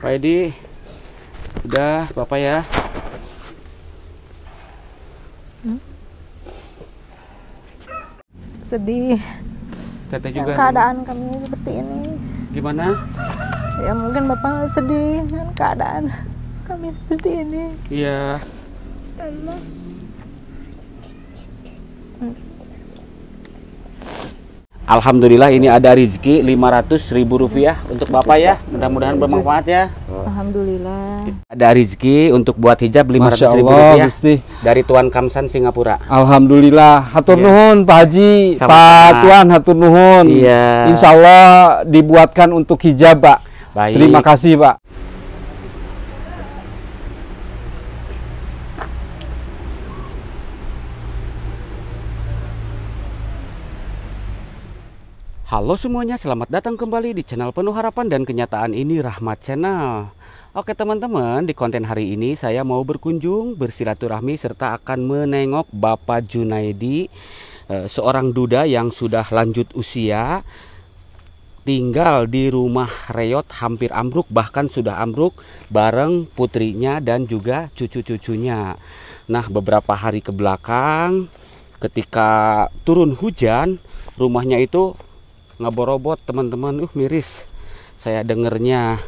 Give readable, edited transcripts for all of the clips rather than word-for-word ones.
Pak Edi, udah Bapak ya. Sedih. Teteh juga. Keadaan kami seperti ini. Gimana? Ya mungkin Bapak sedih dengan keadaan kami seperti ini. Iya. Allah. Alhamdulillah ini ada rezeki Rp500.000 untuk Bapak ya. Mudah-mudahan bermanfaat ya. Alhamdulillah. Ada rezeki untuk buat hijab Masya Rp500.000 Allah, Gusti. dari Tuan Kamsan Singapura. Alhamdulillah, hatur Iya. nuhun Pak Haji, Sama-sama. Pak Tuan, hatur nuhun. Iya. Insya Allah dibuatkan untuk hijab, Pak. Baik. Terima kasih, Pak. Halo semuanya, selamat datang kembali di channel penuh harapan dan kenyataan ini, Rahmat Channel. Oke teman-teman, di konten hari ini saya mau berkunjung, bersilaturahmi, serta akan menengok Bapak Junaidi, seorang duda yang sudah lanjut usia, tinggal di rumah reot hampir ambruk, bahkan sudah ambruk bareng putrinya dan juga cucu-cucunya. Nah, beberapa hari ke belakang ketika turun hujan, rumahnya itu ngeborobot teman-teman, miris saya dengernya.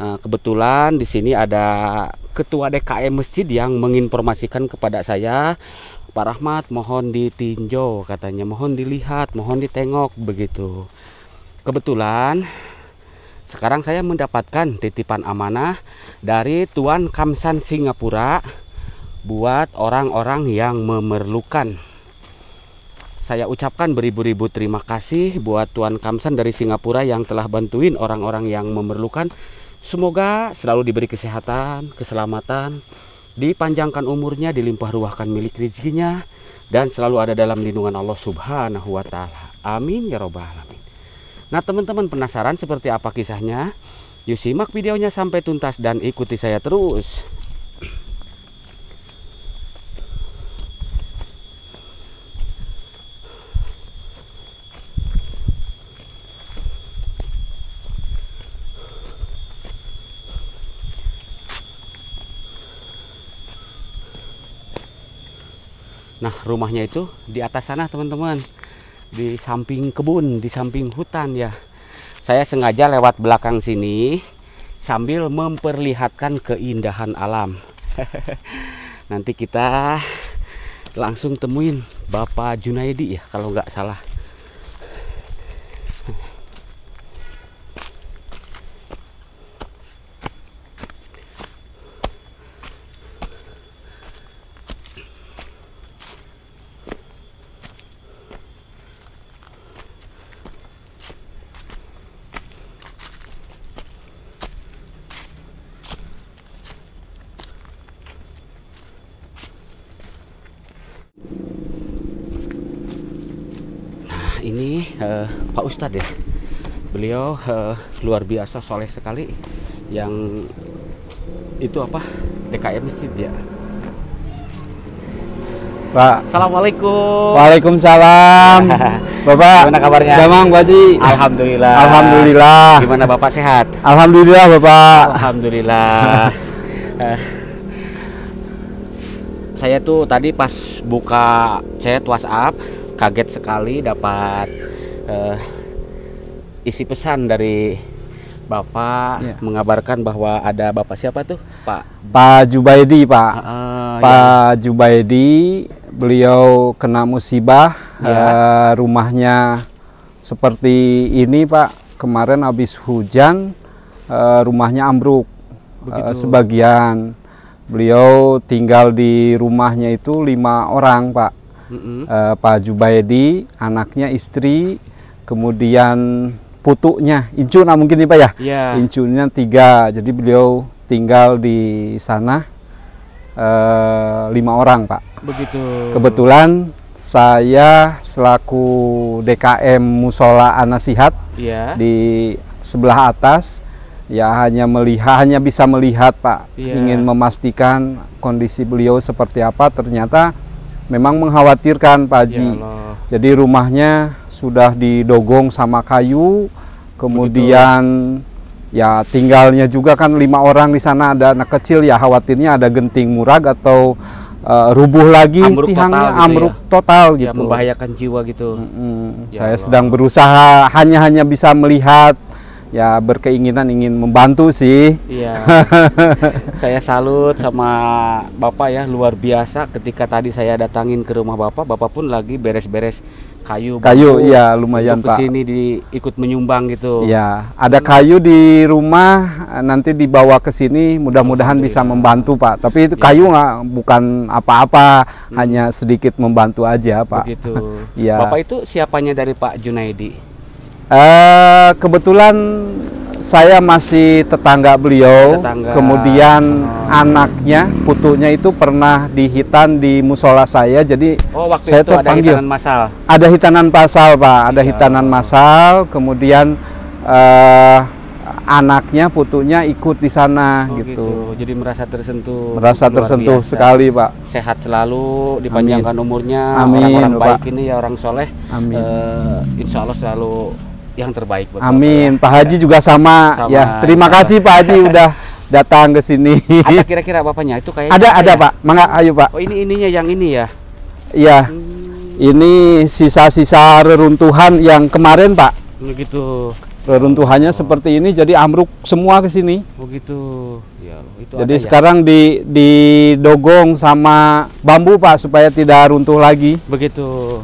Kebetulan di sini ada ketua DKM masjid yang menginformasikan kepada saya, Pak Rahmat mohon ditinjau katanya, mohon dilihat, mohon ditengok begitu. Kebetulan sekarang saya mendapatkan titipan amanah dari Tuan Kamsan Singapura buat orang-orang yang memerlukan. Saya ucapkan beribu-ribu terima kasih buat Tuan Kamsan dari Singapura yang telah bantuin orang-orang yang memerlukan. Semoga selalu diberi kesehatan, keselamatan, dipanjangkan umurnya, dilimpah ruahkan milik rezekinya, dan selalu ada dalam lindungan Allah Subhanahu wa Ta'ala. Amin ya Rabbal alamin. Nah, teman-teman penasaran seperti apa kisahnya? Yuk simak videonya sampai tuntas dan ikuti saya terus. Nah, rumahnya itu di atas sana teman-teman, di samping kebun, di samping hutan ya. Saya sengaja lewat belakang sini sambil memperlihatkan keindahan alam. Nanti kita langsung temuin Bapak Junaidi ya kalau nggak salah. Ini Pak Ustadz ya, beliau luar biasa soleh sekali, yang itu apa, DKM masjid ya. Pak. Assalamualaikum. Waalaikumsalam. Bapak, gimana kabarnya? Damang, Pak Haji. Alhamdulillah. Alhamdulillah. Gimana Bapak, sehat? Alhamdulillah Bapak. Alhamdulillah. Saya tuh tadi pas buka chat WhatsApp kaget sekali dapat isi pesan dari Bapak ya, mengabarkan bahwa ada Bapak siapa tuh? Pak Jubaidi, Pak. Pak ya. Jubaidi, beliau kena musibah ya. Rumahnya seperti ini, Pak. Kemarin habis hujan, rumahnya ambruk sebagian. Beliau tinggal di rumahnya itu 5 orang, Pak. Pak Jubaidi, anaknya, istri, kemudian putunya, incuna mungkin nih Pak ya, incunnya 3, jadi beliau tinggal di sana 5 orang Pak. Begitu. Kebetulan saya selaku DKM Musola An-Nasihat di sebelah atas, ya hanya bisa melihat Pak, ingin memastikan kondisi beliau seperti apa. Ternyata memang mengkhawatirkan Pak Haji. Jadi rumahnya sudah didogong sama kayu, kemudian ya tinggalnya juga kan 5 orang di sana, ada anak kecil, ya khawatirnya ada genting murag atau rubuh lagi tiangnya, ambruk total gitu. Ya, membahayakan jiwa gitu. Saya sedang berusaha, hanya bisa melihat, ya berkeinginan ingin membantu sih. Iya. Saya salut sama Bapak ya, luar biasa. Ketika tadi saya datangin ke rumah Bapak pun lagi beres-beres kayu. Iya lumayan Pak. Kesini ikut menyumbang gitu. Ya, ada kayu di rumah, nanti dibawa ke sini, mudah-mudahan bisa membantu Pak. Tapi itu kayu bukan apa-apa, hanya sedikit membantu aja Pak. Begitu. Ya. Bapak itu siapanya dari Pak Junaidi? Kebetulan saya masih tetangga beliau. Kemudian anaknya, putunya itu pernah dihitan di musola saya, jadi waktu saya itu ada panggil. hitanan massal. Ada hitanan massal Pak, ada hitanan massal. Kemudian anaknya, putunya ikut di sana gitu. Jadi merasa tersentuh. Merasa tersentuh sekali Pak. Sehat selalu, dipanjangkan umurnya. Amin. Orang-orang baik ini ya, orang soleh. Amin. Insya Allah selalu yang terbaik buat Amin. Bapak, Pak Haji juga sama. Ya. Terima kasih Pak Haji udah datang ke sini. Ada kira-kira bapaknya itu kayaknya? Ada Pak. Mangga, ayo Pak. Oh, ininya yang ini ya? Iya. Ini sisa-sisa reruntuhan yang kemarin Pak. Begitu. Reruntuhannya seperti ini, jadi ambruk semua ke sini. Begitu. Ya, itu jadi ada sekarang didogong sama bambu Pak supaya tidak runtuh lagi. Begitu.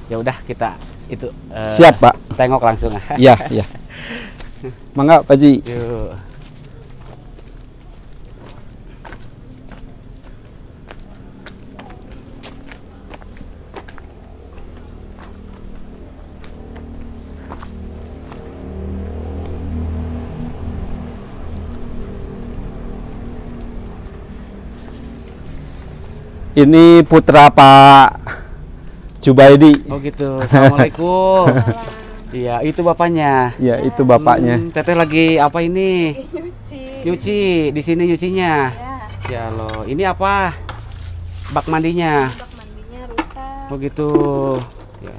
Ya udah kita itu siap Pak. Tengok langsung. Iya. Mangga Pak Haji. Yuk. Ini putra Pak Jubaidi. Oh gitu. Assalamualaikum. Iya, itu bapaknya. Iya, itu bapaknya. Teteh lagi apa ini? Nyuci. Nyuci. Di sini nyucinya. Ya loh. Ini apa? Bak mandinya. Bak mandinya rusak. Oh gitu. Ya.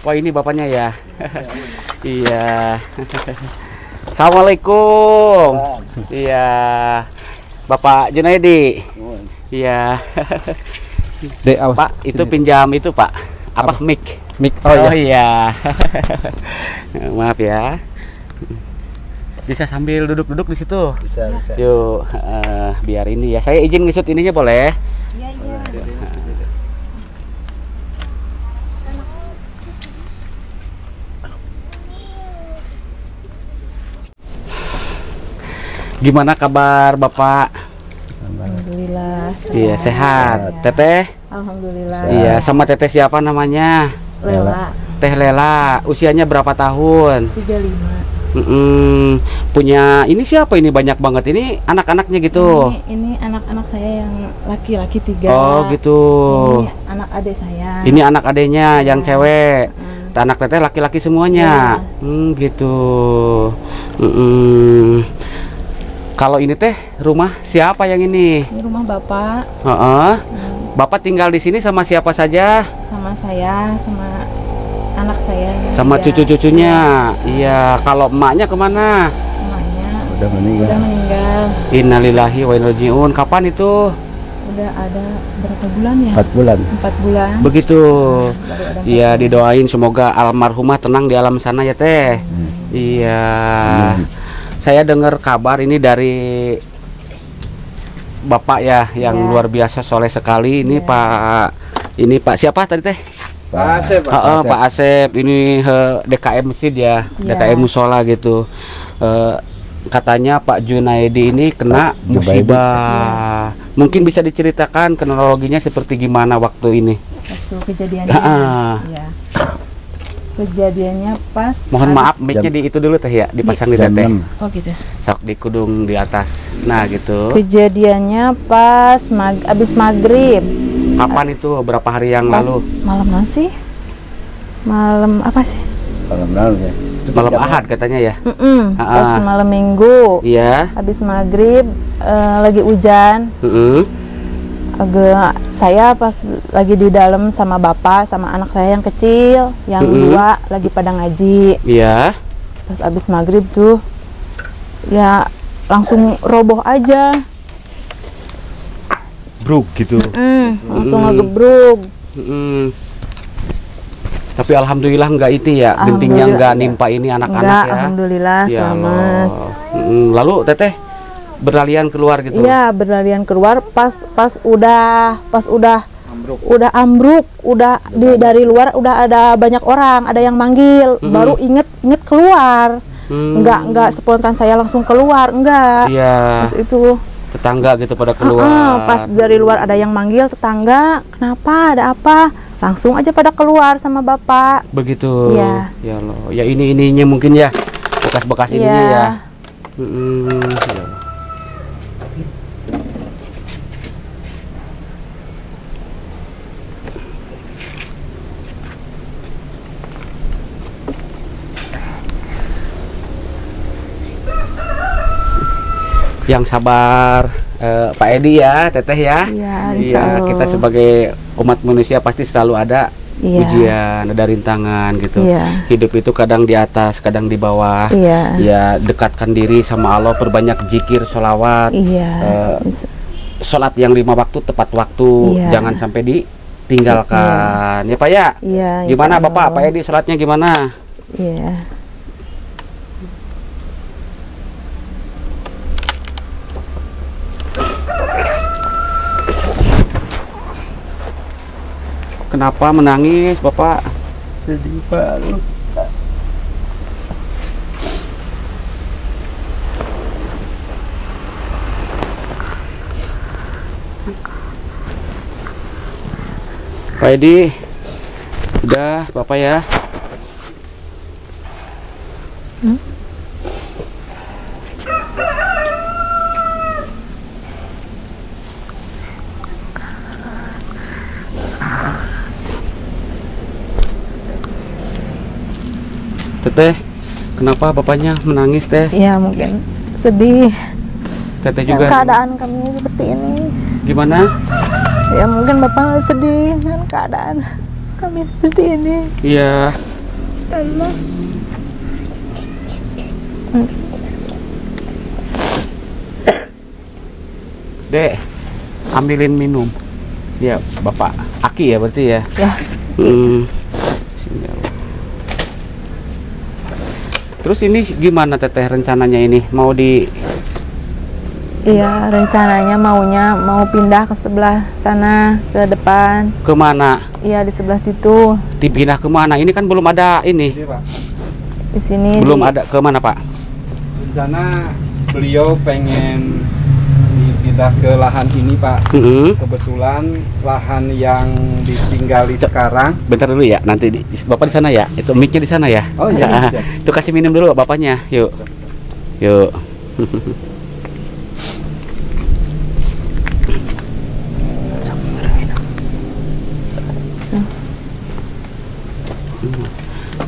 Wah, ini bapaknya ya. Iya. Assalamualaikum. Iya. Bapak Junaidi. Iya. Pak, itu pinjam itu Pak. Apa? Mic. Oh iya. Maaf ya. Bisa sambil duduk-duduk di situ. Bisa. Yuk, biar ini ya. Saya izin ngesut ininya boleh? Iya. Gimana kabar Bapak? Alhamdulillah. Iya, sehat. Teteh? Alhamdulillah. Iya, sama teteh siapa namanya? Lela. Teh Lela. Usianya berapa tahun? 35. Punya ini siapa ini, banyak banget ini anak-anaknya gitu? Ini anak-anak saya yang laki-laki 3. Oh gitu. Ini anak adik saya. Ini anak adeknya yang cewek. Anak teteh laki-laki semuanya. Gitu. Kalau ini teh rumah siapa yang ini? Ini rumah Bapak. Bapak tinggal di sini sama siapa saja? Sama saya, sama anak saya. Sama cucu-cucunya. Iya. Kalau emaknya kemana? Emaknya Udah meninggal. Innalillahi wa inna ilaihi raji'un. Kapan itu? udah ada berapa bulan ya? 4 bulan. 4 bulan. Begitu. Baru ada 4 Iya, bulan. didoain semoga almarhumah tenang di alam sana ya Teh. Iya. Saya dengar kabar ini dari Bapak ya yang luar biasa soleh sekali. Ini Pak siapa tadi Teh? Pak Asep. Pak Asep. Ini DKM Masjid ya, DKM Musola gitu. Katanya Pak Junaidi ini kena musibah. Mungkin bisa diceritakan kronologinya seperti gimana waktu ini? Waktu kejadiannya. Ya. Kejadiannya pas. Mohon maaf, mic-nya di itu dulu Teh ya, dipasang di Teteh. Oh gitu. Sok di kudung di atas. Nah gitu. Kejadiannya pas abis maghrib. Kapan itu? Berapa hari yang Pas lalu? malam nasi. Malam apa sih? Malam lalu ya. Malam Ahad katanya ya. Pas malam Minggu. Iya. Habis maghrib lagi hujan. Saya pas lagi di dalam sama bapak sama anak saya yang kecil, yang dua lagi pada ngaji. Iya. Pas abis maghrib tuh, ya langsung roboh aja. Bruk gitu. Langsung ngegebruk. Tapi alhamdulillah enggak itu ya, gentingnya enggak nimpa ini anak-anak Enggak, ya. alhamdulillah Ya selamat. Allah. Lalu teteh berlarian keluar gitu. Iya, berlarian keluar pas udah ambruk, dari luar udah ada banyak orang, ada yang manggil, baru inget keluar. Enggak spontan saya langsung keluar, enggak. Iya. Pas itu Tetangga gitu pada keluar. pas dari luar ada yang manggil tetangga, kenapa, ada apa? Langsung aja pada keluar sama bapak. Begitu. Iya. Ya Allah. Ya ininya mungkin ya, bekas-bekas ininya ya. Ya Allah. Yang sabar, Pak Edi ya, Teteh ya. Iya, kita sebagai umat manusia pasti selalu ada ujian, ada rintangan gitu. Hidup itu kadang di atas, kadang di bawah. Ya, dekatkan diri sama Allah, perbanyak zikir, sholawat. Sholat yang 5 waktu tepat waktu, jangan sampai ditinggalkan. Ya Pak ya. Gimana Bapak? Pak Edi sholatnya gimana? Kenapa menangis, Bapak? Sedih, Pak. Pak Edi, udah Bapak ya. Teteh, kenapa bapaknya menangis teh? Ya mungkin sedih. Teteh juga. Keadaan kami seperti ini. Gimana? Ya mungkin bapak sedih dengan keadaan kami seperti ini. Iya. Allah. Dek, ambilin minum. Ya, Bapak. Aki ya berarti ya? Ya. Terus ini gimana Teteh rencananya ini? Mau di... Iya, rencananya mau pindah ke sebelah sana, ke depan. Kemana? Iya, di sebelah situ. Dipindah kemana? Ini kan belum ada ini. Di sini. Belum ada kemana Pak? Rencana beliau pengen dipindah ke lahan ini Pak. Kebetulan lahan yang ditinggali sekarang. Bentar dulu ya, nanti Bapak di sana ya. Itu mic-nya di sana ya. Oh iya. Itu kasih minum dulu bapaknya. Yuk. Yuk.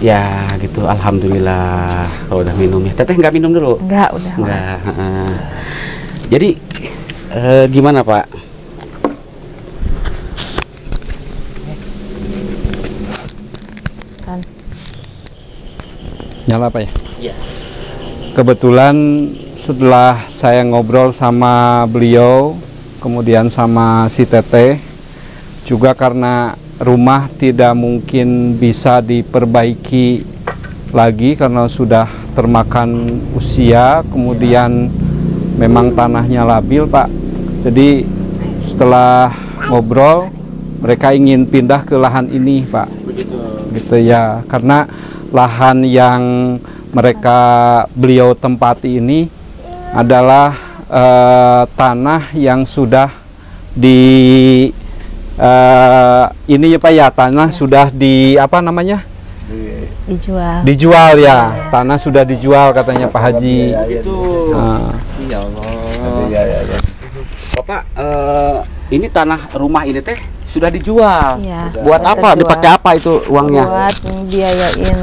Ya gitu, alhamdulillah kalau udah minum ya. Teteh nggak minum dulu? Enggak, udah. Enggak. Jadi gimana Pak? Nyala Pak ya? Iya. Kebetulan setelah saya ngobrol sama beliau, kemudian sama si Teteh, juga karena rumah tidak mungkin bisa diperbaiki lagi karena sudah termakan usia, kemudian memang tanahnya labil Pak. Jadi setelah ngobrol mereka ingin pindah ke lahan ini Pak. Begitu. Gitu ya, karena lahan yang beliau tempati ini adalah tanah yang sudah ini ya Pak ya, tanah sudah apa namanya? Dijual ya, tanah sudah dijual katanya Pak Haji. Itu. Ya Allah. Ya. Bapak, ini tanah rumah ini teh sudah dijual. Ya, buat apa? terjual. Dipakai apa itu uangnya? Buat biayain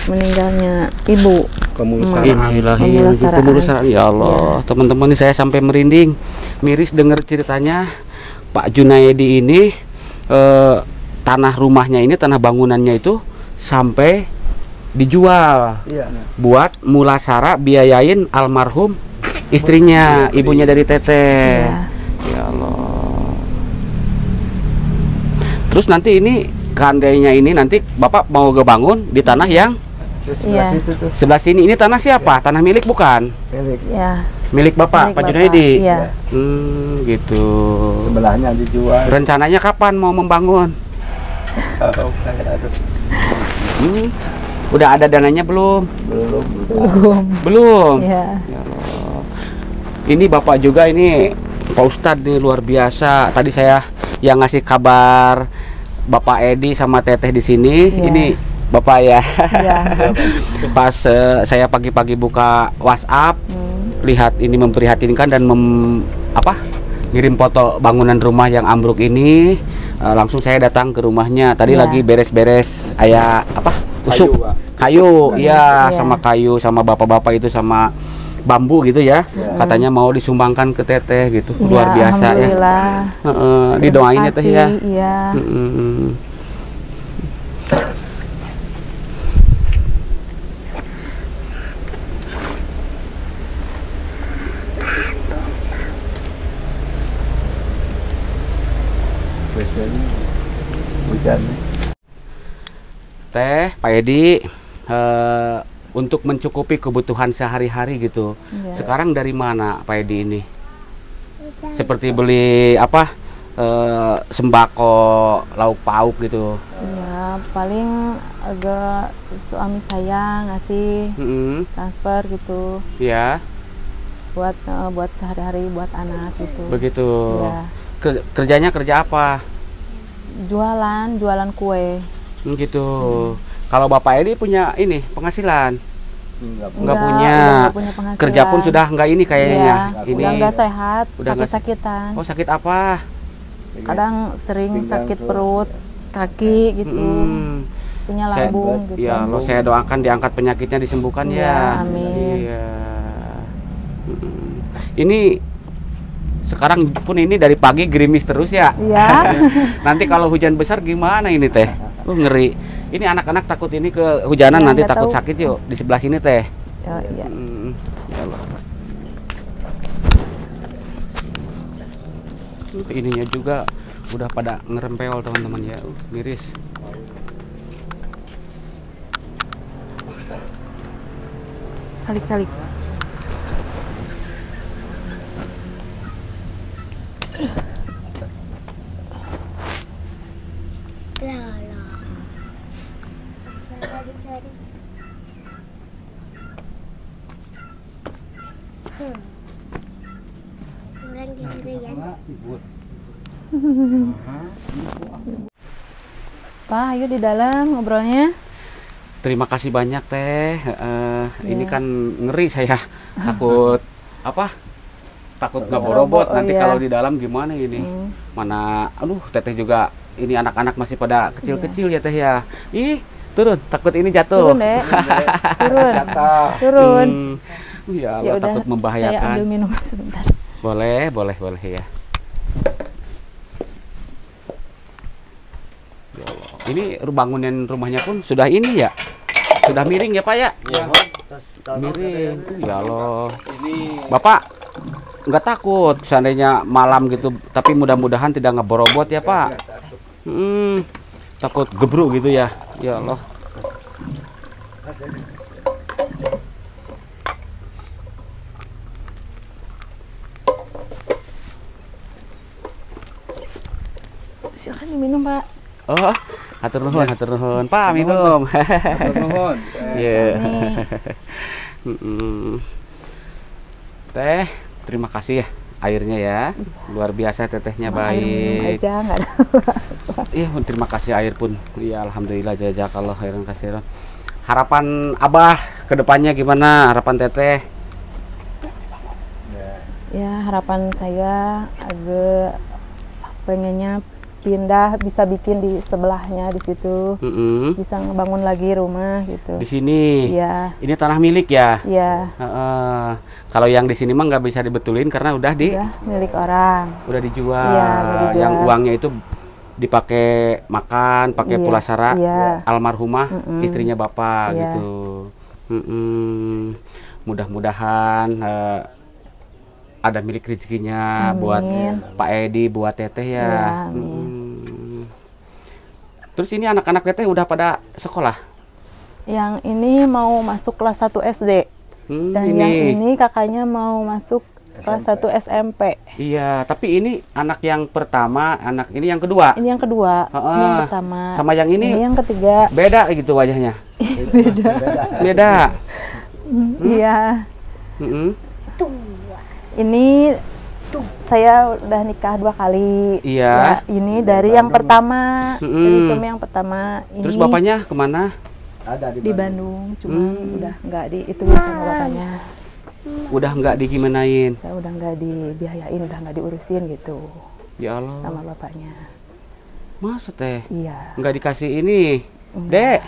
meninggalnya ibu. Pemulusaran. Ya Allah, teman-teman ini saya sampai merinding, miris dengar ceritanya. Pak Junaidi ini tanah rumahnya ini, tanah bangunannya itu sampai dijual buat mulasara biayain almarhum istrinya, ibunya dari Teteh. Ya Allah. Terus nanti ini kandainya ini nanti Bapak mau ngebangun di tanah yang sebelah sini. Ini tanah siapa? Tanah milik bukan? Milik. Ya. Milik Bapak, Milik Pak Bapak, Junaidi. iya. Gitu. Sebelahnya dijual. Rencananya kapan mau membangun? Udah ada dananya belum? Belum. Iya. Ya Allah. Ini Bapak juga ini Pak Ustadz nih luar biasa. Tadi saya yang ngasih kabar Bapak Edi sama Teteh di sini. Iya. Ini Bapak ya. Iya. Pas saya pagi-pagi buka WhatsApp, lihat ini memprihatinkan dan ngirim foto bangunan rumah yang ambruk ini. Langsung saya datang ke rumahnya. Tadi Iya. lagi beres-beres usuk kayu, iya, sama kayu, sama bapak-bapak itu sama bambu gitu ya. Katanya mau disumbangkan ke Teteh gitu. Luar biasa ya. Alhamdulillah. Didoain ya Teh ya. Iya. Hujan. Teh, Pak Edi, untuk mencukupi kebutuhan sehari-hari gitu. Iya. Sekarang dari mana Pak Edi ini? Seperti beli sembako, lauk pauk gitu. Ya, paling agak suami saya ngasih transfer gitu Ya, buat sehari-hari buat anak gitu. begitu. Ya. Kerjanya kerja apa? Jualan kue. Gitu. Kalau Bapak Edi punya ini penghasilan? Nggak punya. Udah nggak punya penghasilan. Kerja pun sudah nggak ini kayaknya. Iya, Ini udah nggak sehat, udah nggak- sakit-sakitan. Oh, sakit apa? Kadang sering Pinggang sakit tuh. perut, kaki gitu, punya Saya- lambung gitu. Ya Allah, saya doakan diangkat penyakitnya, disembuhkan Iya, ya. amin. Iya. Ini sekarang pun ini dari pagi gerimis terus ya. Iya. Nanti kalau hujan besar gimana ini Teh? Ngeri. Ini anak-anak takut ini kehujanan, Ya, nanti nggak takut tahu. sakit yuk. Di sebelah sini Teh. Ya, iya. Ya Allah. Ininya juga udah pada ngerempel teman-teman ya. Miris. Calik-calik. Pak, ayo di dalam ngobrolnya. Terima kasih banyak Teh. Ini kan ngeri saya. Takut takut nggak borobot Oh, nanti iya. kalau di dalam gimana ini. Mana aduh Teteh juga ini anak-anak masih pada kecil-kecil ya Teh ya. Ih, turun, takut ini jatuh. Turun, Dek. Turun. Turun. Ya Ya Allah, udah, takut saya membahayakan. ambil minum sebentar. Boleh ya. Ya Allah. Ini bangunan rumahnya pun sudah ini ya. Sudah miring ya Pak ya? Miring. Ya Allah. Bapak nggak takut seandainya malam gitu, tapi mudah-mudahan tidak ngeborobot ya Pak. Takut gebruk gitu ya. Ya Allah. Silakan diminum, Pak. Oh, hatur nuhun. Pak, minum. Nuhun. Iya. Nih. Teh, terima kasih ya airnya ya. Luar biasa tetehnya Cuma air minum baik. aja nggak ada. Iya, terima kasih air pun. Iya, alhamdulillah jazakallah khairan katsiran. Harapan Abah ke depannya gimana? Harapan Teteh? Ya, harapan saya agak pengennya pindah, bisa bikin di sebelahnya di situ. Bisa ngebangun lagi rumah gitu. Di sini. Iya. Ini tanah milik ya? Iya. Kalau yang di sini mah nggak bisa dibetulin karena udah milik orang. Udah dijual. Iya, udah dijual. Yang uangnya itu dipakai makan, pakai pulasara almarhumah istrinya Bapak gitu. Mudah-mudahan ada milik rezekinya buat Pak Edi, buat Teteh ya. Terus ini anak-anak Teteh udah pada sekolah? Yang ini mau masuk kelas 1 SD. Dan yang ini kakaknya mau masuk kelas 1 SMP. Iya, tapi ini anak yang pertama, anak ini yang kedua. Ini yang kedua, ini yang pertama. Sama yang ini yang ketiga. Beda gitu wajahnya. Beda. Iya. Ini saya udah nikah 2 kali. Iya. Ya, ini dari yang pertama, dari suami yang pertama. Ini terus bapaknya kemana? Ada di Bandung, cuma udah nggak di itu sama bapaknya. Udah nggak digimanain? Ya, udah nggak dibiayain, udah nggak diurusin gitu. Ya Allah. Sama bapaknya. Masa Teh? Iya. Nggak dikasih ini, Dek.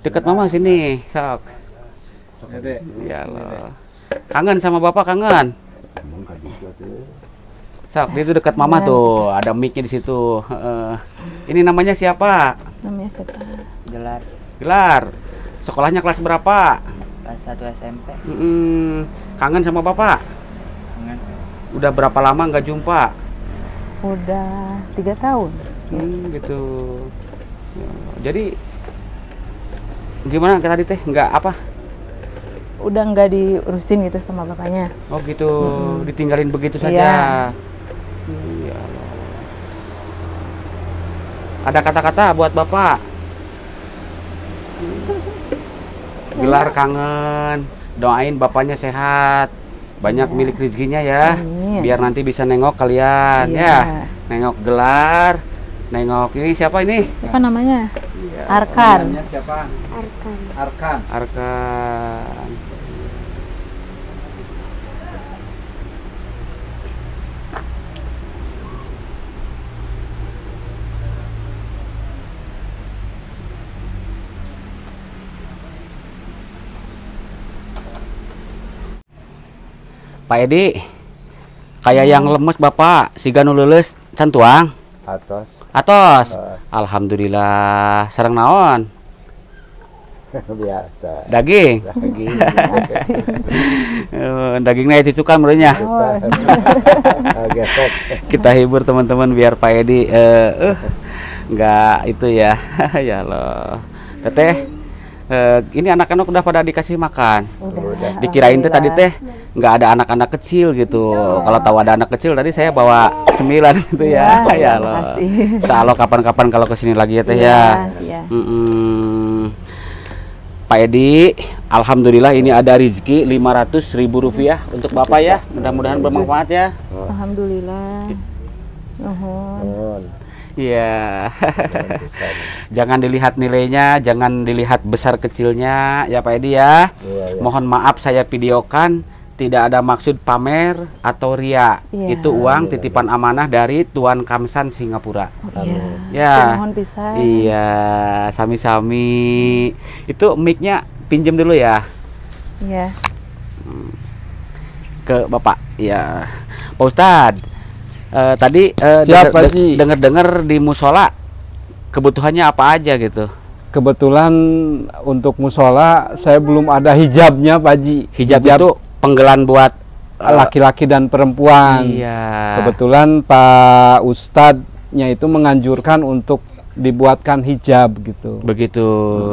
Deket Mama sini, sok. Ya Allah. Kangen sama Bapak, kangen. Sok, dia tuh dekat Mama tuh, ada mic-nya di situ. Ini namanya siapa? Namanya siapa? Gelar Gelar. Sekolahnya kelas berapa? kelas 1 SMP. Kangen sama Bapak? Kangen. Udah berapa lama nggak jumpa? Udah 3 tahun. Gitu. Ya, jadi gimana tadi Teh? Nggak apa? Udah nggak diurusin gitu sama bapaknya. Oh gitu, ditinggalin begitu saja. Iya. Ya Allah. Ada kata-kata buat Bapak? Gelar kangen, doain bapaknya sehat, banyak milik rezekinya ya. Amin. Biar nanti bisa nengok kalian ya. Nengok Gelar, nengok ini siapa ini? Siapa namanya? Ya, Arkan. Namanya siapa? Arkan. Arkan. Pak Edi, kayak yang lemes Bapak, siga nu leuleus can tuang. Atos. Alhamdulillah. Sareng naon? Biasa. Daging. Dagingnya itu kan menurutnya. Kita hibur teman-teman biar Pak Edi nggak itu ya. Ya Allah. Teteh, ini anak-anak udah pada dikasih makan. Udah. Dikirain teh tadi teh nggak ada anak-anak kecil gitu. Kalau tahu ada anak kecil tadi saya bawa 9 gitu ya. Ya Allah. Insya Allah kapan-kapan kalau kesini lagi ya teh ya. Iya. Pak Edi, alhamdulillah ini ada rezeki Rp500.000 untuk Bapak ya. Mudah-mudahan bermanfaat ya. Alhamdulillah. Nuhun. Iya. Jangan dilihat nilainya, jangan dilihat besar kecilnya ya Pak Edi ya. Mohon maaf saya videokan, tidak ada maksud pamer atau ria. Itu uang titipan amanah dari Tuan Kamsan Singapura. Ya. Mohon pisan. Iya, sami-sami. Itu mic-nya pinjem dulu ya. Iya. Ke Bapak. Ya. Pak Ustadz, tadi Siapa sih? dengar di musola kebutuhannya apa aja gitu? Kebetulan untuk musola saya belum ada hijabnya Pak Ji. Hijab itu penggelan buat laki-laki dan perempuan. Iya. Kebetulan Pak Ustadznya itu menganjurkan untuk dibuatkan hijab gitu. Begitu.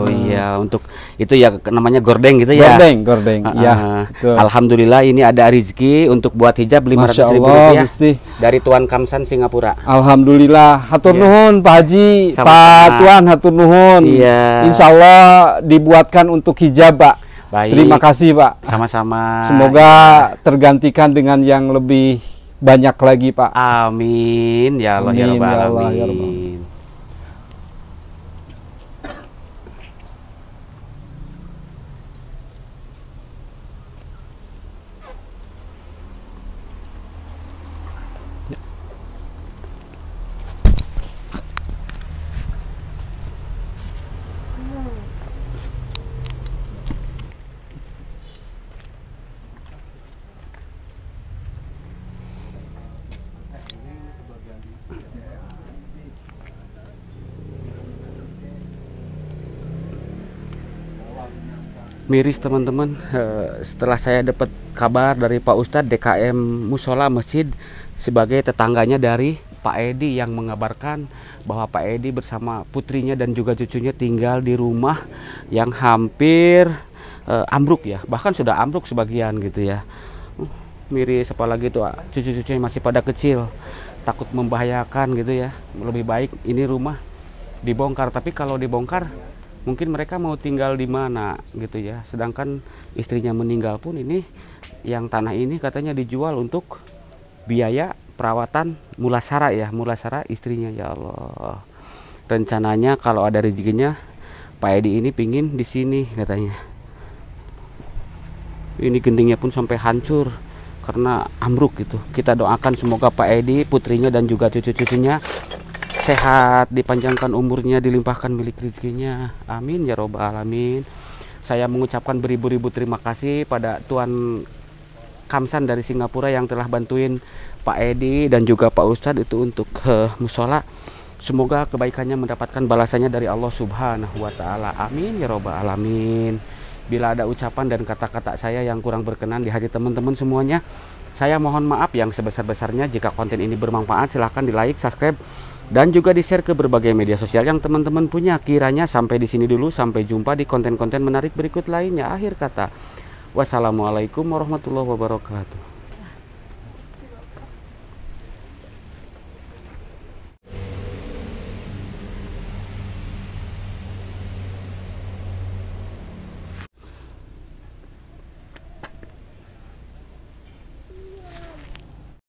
Iya, untuk itu ya namanya gordeng gitu ya. Gordeng. Iya. Alhamdulillah ini ada rezeki untuk buat hijab Rp500.000 Gusti. dari Tuan Kamsan Singapura. Alhamdulillah. Hatur nuhun Pak Haji, Pak Tuan hatur nuhun. Iya. Insya Allah dibuatkan untuk hijab Pak. Baik. Terima kasih Pak. Sama-sama. Semoga tergantikan dengan yang lebih banyak lagi Pak. Amin ya Allah ya Rabbal ya alamin. Miris teman-teman, setelah saya dapat kabar dari Pak Ustadz DKM Musola Masjid sebagai tetangganya dari Pak Edi yang mengabarkan bahwa Pak Edi bersama putrinya dan juga cucunya tinggal di rumah yang hampir ambruk ya, bahkan sudah ambruk sebagian gitu ya. Miris, apalagi tuh cucu-cucunya masih pada kecil, takut membahayakan gitu ya. Lebih baik ini rumah dibongkar, tapi kalau dibongkar mungkin mereka mau tinggal di mana gitu ya. Sedangkan istrinya meninggal pun ini yang tanah ini katanya dijual untuk biaya perawatan mulasara ya, mulasara istrinya. Ya Allah. Rencananya kalau ada rezekinya Pak Edi ini pingin di sini katanya. Ini gentingnya pun sampai hancur karena ambruk gitu. Kita doakan semoga Pak Edi, putrinya dan juga cucu-cucunya sehat, dipanjangkan umurnya, dilimpahkan milik rezekinya. Amin ya robbal alamin. Saya mengucapkan beribu-ribu terima kasih pada Tuan Kamsan dari Singapura yang telah bantuin Pak Edi dan juga Pak Ustadz itu untuk musola. Semoga kebaikannya mendapatkan balasannya dari Allah Subhanahu wa taala. Amin ya robbal alamin. Bila ada ucapan dan kata-kata saya yang kurang berkenan di hati teman-teman semuanya, saya mohon maaf yang sebesar-besarnya. Jika konten ini bermanfaat, silahkan di like, subscribe, dan juga di-share ke berbagai media sosial yang teman-teman punya. Kiranya sampai di sini dulu, sampai jumpa di konten-konten menarik berikut lainnya. Akhir kata, wassalamualaikum warahmatullahi wabarakatuh.